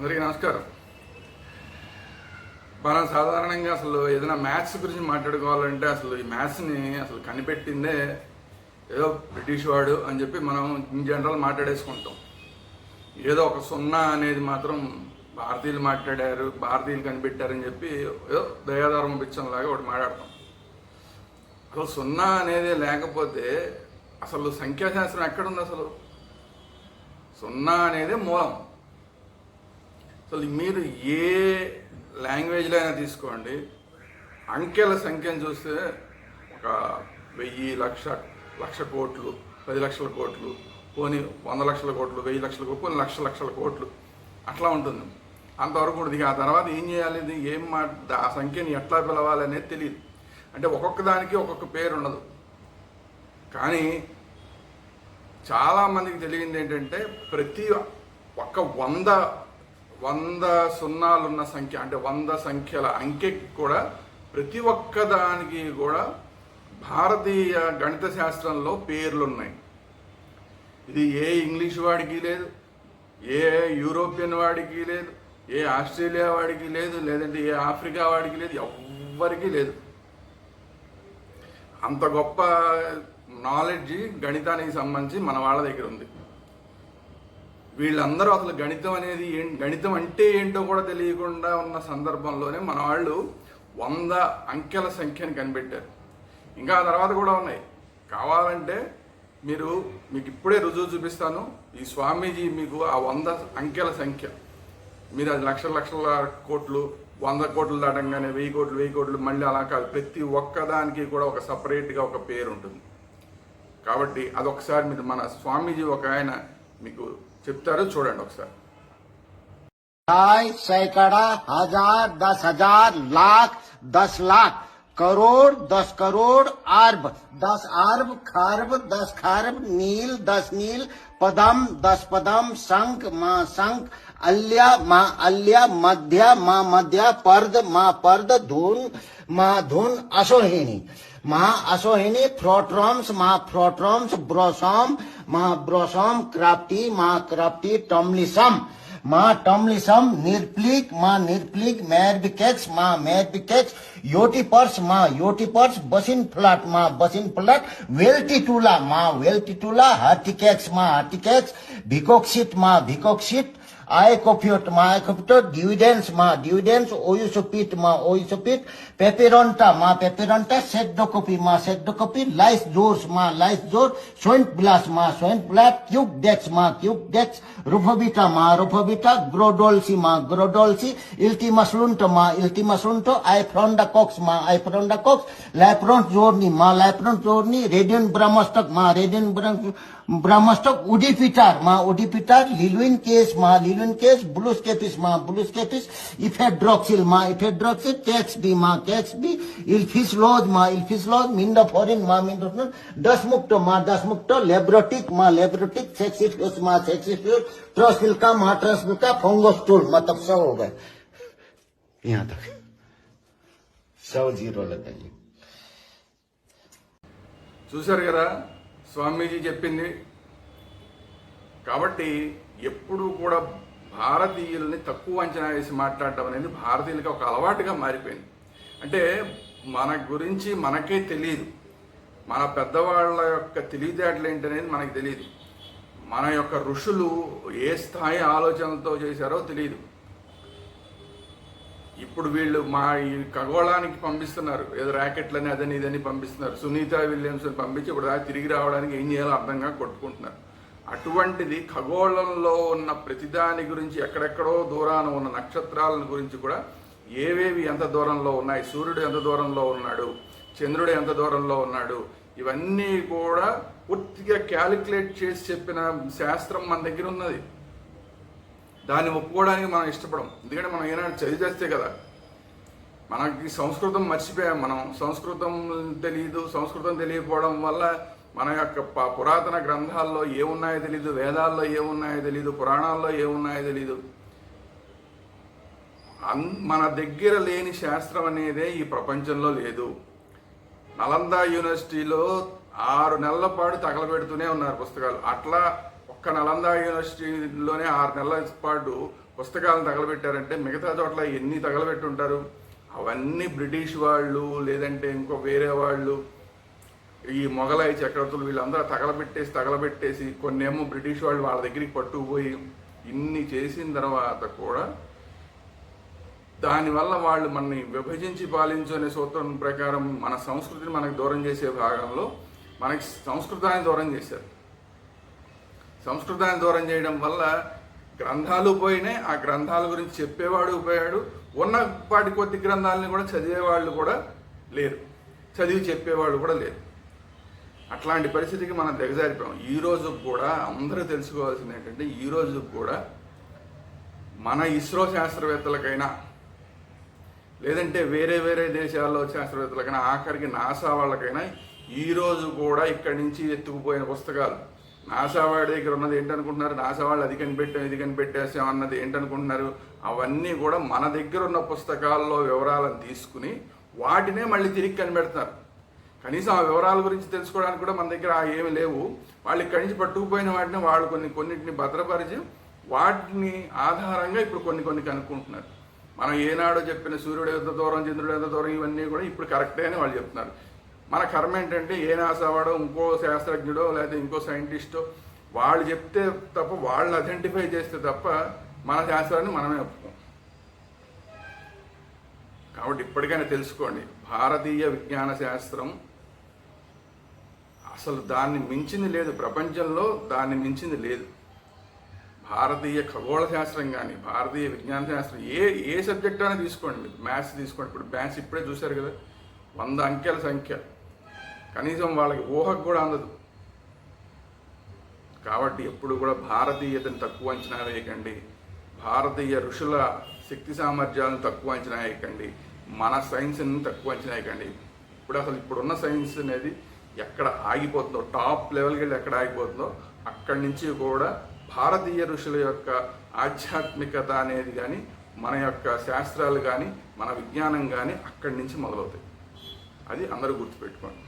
అందరికీ నమస్కారం. మనం సాధారణంగా అసలు ఏదైనా మ్యాథ్స్ గురించి మాట్లాడుకోవాలంటే అసలు ఈ మ్యాథ్స్ని అసలు కనిపెట్టిందే ఏదో బ్రిటిష్ వాడు అని చెప్పి మనం ఇన్ జనరల్ మాట్లాడేసుకుంటాం. ఏదో ఒక సున్నా అనేది మాత్రం భారతీయులు మాట్లాడారు, భారతీయులు కనిపెట్టారని చెప్పి ఏదో దయాధర్మ పిచ్చంలాగా ఒకటి మాట్లాడతాం. అసలు సున్నా అనేది లేకపోతే అసలు సంఖ్యాశాస్త్రం ఎక్కడుంది? అసలు సున్నా అనేది మూలం. అసలు మీరు ఏ లాంగ్వేజ్లో అయినా తీసుకోండి, అంకెల సంఖ్యను చూస్తే ఒక 1000, లక్ష కోట్లు, 10 లక్షల కోట్లు, పోనీ 100 లక్షల కోట్లు, 1000 లక్షల కోట్లు, పోనీ లక్షల కోట్లు అట్లా ఉంటుంది. అంతవరకు ఉంటుంది. ఆ తర్వాత ఏం చేయాలి, ఇది ఆ సంఖ్యని ఎట్లా పిలవాలి అనేది తెలియదు. అంటే ఒక్కొక్క దానికి ఒక్కొక్క పేరు ఉండదు. కానీ చాలామందికి తెలియంది ఏంటంటే ప్రతి ఒక్క 100 సున్నాలున్న సంఖ్య, అంటే 100 సంఖ్యల అంకెకి కూడా ప్రతి ఒక్క దానికి కూడా భారతీయ గణిత శాస్త్రంలో పేర్లు ఉన్నాయి. ఇది ఏ ఇంగ్లీష్ వాడికి లేదు, ఏ యూరోపియన్ వాడికి లేదు, ఏ ఆస్ట్రేలియా వాడికి లేదు, లేదంటే ఏ ఆఫ్రికా వాడికి లేదు, ఎవ్వరికీ లేదు. అంత గొప్ప నాలెడ్జ్ గణితానికి సంబంధించి మన వాళ్ళ దగ్గర ఉంది. వీళ్ళందరూ అసలు గణితం అంటే ఏంటో కూడా తెలియకుండా ఉన్న సందర్భంలోనే మన వాళ్ళు 100 అంకెల సంఖ్యను కనిపెట్టారు. ఇంకా ఆ తర్వాత కూడా ఉన్నాయి. కావాలంటే మీకు ఇప్పుడే రుజువు చూపిస్తాను. ఈ స్వామీజీ మీకు ఆ 100 అంకెల సంఖ్య, మీరు అది లక్షల కోట్లు, 100 కోట్లు దాటంగానే 1000 కోట్లు మళ్ళీ అలా కాదు. ప్రతి ఒక్కదానికి కూడా ఒక సపరేట్గా ఒక పేరు ఉంటుంది. కాబట్టి అదొకసారి మీరు మన స్వామీజీ ఒక ఆయన మీకు చెప్తారు, చూడండి ఒకసారి. सैकड़ा, हजार, 10,000, लाख, 10 लाख, करोड़, 10 करोड़, अरब, 10 अरब, खरब, 10 खरब, नील, 10 नील, पदम, 10 पदम, शंख, माँ शंख, अल्या, माँ अल्या, मध्य, माँ मध्य, पर्द, माँ पर्द, धुन, माँ धुन, अशोहिणी, माँ अशोहिणी, फ्रोट्रम्स, माँ फ्रोट्रम्स, ब्रोसोम, माँ ब्रोसोम, क्राफ्टी, माँ क्राफ्टी, टॉमलिसम, माँ टॉमलिसम, निर्प्लिक, माँ निर्प्लिक, मैरबिकेक्स, माँ मैरबिकेक्स, योटीपर्स, माँ योटीपर्स, बसिन फ्लट, माँ बसिन फ्लट, वेल्टिटुला, माँ वेल्टिटुला, हार्टिकेक्स, माँ हार्टिकेक्स, भिकोक्सिट, माँ भिकोक्सिट, आयकोपियोट, माँ आयकोपियोट, डिविडेंस, माँ डिविडेंस, ओयुसोपिट, माँ ओयुसोपिट, पेपेरोंटा, माँ पेपेरोंटा, सेडोकोपी, माँ सेडोकोपी, लाइस जोर्स, माँ लाइस जोर, सोइंट ब्लास, माँ सोइंट ब्लास, क्यूब डेक्स, माँ क्यूब डेक्स, रुफोबिटा, माँ रुफोबिटा, ग्रोडोल्सी, माँ ग्रोडोल्सी, इल्टीमसलुंटो, माँ इल्टीमसलुंटो, आइफ्रोंडाकोक्स, माँ आइफ्रोंडाकोक्स, लैप्रोंट जोर्नी, माँ लैप्रोंट जोर्नी, रेडियन ब्रह्मस्टक, माँ रेडियन ब्रह्मस्टक, उडीपिटार, माँ उडीपिटार, लिलुइन केस, माँ लिलुइन केस, ब्लूस्केपिस, माँ ब्लूस्केपिस, इफेड्रोक्सिल, माँ इफेड्रोक्सिल, टेक्स बी, माँ टेक्स बी, इल्फिसलोज, माँ इल्फिसलोज, मिंडोफोरिन, माँ मिंडोफोरिन, दसमुक्टो, माँ दसमुक्टो, लेब्रोटिक, माँ लेब्रोटिक, सेक्सिफियोस, माँ सेक्सिफियोस, ट्रोस्पिल्का, माँ ट्रोस्पिल्का, फोंगोस्टूल, मतलब 100 हो गए यहाँ तक, 100 जीरो लगाइए. చూశారు కదా స్వామీజీ చెప్పింది. కాబట్టి ఎప్పుడు కూడా భారతీయుల్ని తక్కువ అంచనా వేసి మాట్లాడటం అనేది భారతీయులకి ఒక అలవాటుగా మారిపోయింది. అంటే మన గురించి మనకే తెలియదు, మన పెద్దవాళ్ళ యొక్క తెలివితేటలు ఏంటనేది మనకు తెలియదు, మన యొక్క ఋషులు ఏ స్థాయి ఆలోచనలతో చేశారో తెలియదు. ఇప్పుడు వీళ్ళు మా ఈ ఖగోళానికి పంపిస్తున్నారు, ఏదో ర్యాకెట్లని అదని ఇదని పంపిస్తున్నారు. సునీత విలియమ్స్ని పంపించి ఇప్పుడు దాకా తిరిగి రావడానికి ఏం చేయాలో అర్థంగా కొట్టుకుంటున్నారు. అటువంటిది ఖగోళంలో ఉన్న ప్రతిదాని గురించి, ఎక్కడెక్కడో దూరాన ఉన్న నక్షత్రాల గురించి కూడా ఏవేవి ఎంత దూరంలో ఉన్నాయి, సూర్యుడు ఎంత దూరంలో ఉన్నాడు, చంద్రుడు ఎంత దూరంలో ఉన్నాడు, ఇవన్నీ కూడా పూర్తిగా క్యాలిక్యులేట్ చేసి చెప్పిన శాస్త్రం మన దగ్గర ఉన్నది. దాన్ని ఒప్పుకోవడానికి మనం ఇష్టపడం. ఎందుకంటే మనం ఏనాడు చదివేస్తే కదా. మనకి సంస్కృతం మర్చిపోయాం. మనం సంస్కృతం తెలియదు. సంస్కృతం తెలియకపోవడం వల్ల మన యొక్క పురాతన గ్రంథాల్లో ఏమున్నాయో తెలీదు, వేదాల్లో ఏమున్నాయో తెలీదు, పురాణాల్లో ఏమున్నాయో తెలీదు. మన దగ్గర లేని శాస్త్రం అనేదే ఈ ప్రపంచంలో లేదు. నలంద యూనివర్సిటీలో 6 నెలల పాటు తగలబెడుతూనే ఉన్నారు పుస్తకాలు. అట్లా ఒక్క నలంద యూనివర్సిటీలోనే 6 నెలల పాటు పుస్తకాలను తగలబెట్టారంటే మిగతా చోట్ల ఎన్ని తగలబెట్టి ఉంటారు? అవన్నీ బ్రిటిష్ వాళ్ళు లేదంటే ఇంకో వేరే వాళ్ళు, ఈ మొఘలాయి చక్రవర్తులు వీళ్ళందరూ తగలబెట్టేసి కొన్నేమో బ్రిటిష్ వాళ్ళు వాళ్ళ దగ్గరికి పట్టుకుపోయి ఇన్ని చేసిన తర్వాత కూడా దానివల్ల వాళ్ళు మనని విభజించి పాలించు అనే సూత్రం ప్రకారం మన సంస్కృతిని మనకు దూరం చేసే భాగంలో మనకి సంస్కృతాన్ని దూరం చేశారు. సంస్కృతాన్ని దూరం చేయడం వల్ల గ్రంథాలు పోయినాయి, ఆ గ్రంథాల గురించి చెప్పేవాడు పోయాడు, ఉన్నపాటి కొద్ది గ్రంథాలని కూడా చదివేవాళ్ళు కూడా లేరు, చదివి చెప్పేవాళ్ళు కూడా లేరు. అట్లాంటి పరిస్థితికి మనం దిగజారిపోయాం. ఈ రోజు కూడా అందరూ తెలుసుకోవాల్సింది ఏంటంటే, ఈ రోజు కూడా మన ఇస్రో శాస్త్రవేత్తలకైనా లేదంటే వేరే వేరే దేశాల్లో శాస్త్రవేత్తలకైనా ఆఖరికి నాసా వాళ్ళకైనా ఈ రోజు కూడా ఇక్కడి నుంచి ఎత్తుకుపోయిన పుస్తకాలు, నాసా వాడి దగ్గర ఉన్నది ఏంటనుకుంటున్నారు? నాసా వాళ్ళు అది కనిపెట్టాం ఇది కనిపెట్టేసాం అన్నది ఏంటనుకుంటున్నారు? అవన్నీ కూడా మన దగ్గర ఉన్న పుస్తకాల్లో వివరాలను తీసుకుని వాటినే మళ్ళీ తిరిగి కనిపెడతారు. కనీసం ఆ వివరాల గురించి తెలుసుకోవడానికి కూడా మన దగ్గర ఏమి లేవు. వాళ్ళు ఇక్కడి నుంచి పట్టుకుపోయిన వాటిని వాళ్ళు కొన్నిటిని భద్రపరిచి వాటిని ఆధారంగా ఇప్పుడు కొన్ని కనుక్కుంటున్నారు. మనం ఏనాడో చెప్పిన సూర్యుడు ఎంత దూరం, చంద్రుడు ఎంత దూరం, ఇవన్నీ కూడా ఇప్పుడు కరెక్టే అని వాళ్ళు చెప్తున్నారు. మన కర్మ ఏంటంటే ఏ నాసావాడో ఇంకో శాస్త్రజ్ఞుడో లేదా ఇంకో సైంటిస్టో వాళ్ళు చెప్తే తప్ప, వాళ్ళని ఐడెంటిఫై చేస్తే తప్ప మన శాస్త్రాన్ని మనమే ఒప్పుకోం. కాబట్టి ఇప్పటికైనా తెలుసుకోండి, భారతీయ విజ్ఞాన శాస్త్రం అసలు దాన్ని మించింది లేదు, ప్రపంచంలో దాన్ని మించింది లేదు. భారతీయ ఖగోళ శాస్త్రం కానీ భారతీయ విజ్ఞాన శాస్త్రం ఏ సబ్జెక్ట్ అయినా తీసుకోండి, మీరు మ్యాథ్స్ తీసుకోండి. ఇప్పుడు మ్యాథ్స్ ఇప్పుడే చూశారు కదా, 100 అంకెల సంఖ్య, కనీసం వాళ్ళకి ఊహకు కూడా అందదు. కాబట్టి ఎప్పుడు కూడా భారతీయతను తక్కువ అంచనా వేయకండి, భారతీయ ఋషుల శక్తి సామర్థ్యాలను తక్కువ అంచనా వేయకండి, మన సైన్స్ని తక్కువ అంచనా వేయకండి. ఇప్పుడున్న సైన్స్ అనేది ఎక్కడ ఆగిపోతుందో, టాప్ లెవెల్కి వెళ్ళి ఎక్కడ ఆగిపోతుందో అక్కడి నుంచి కూడా భారతీయ ఋషుల యొక్క ఆధ్యాత్మికత అనేది కానీ, మన యొక్క శాస్త్రాలు కానీ, మన విజ్ఞానం కానీ అక్కడి నుంచి మొదలవుతాయి. అది అందరూ గుర్తుపెట్టుకోండి.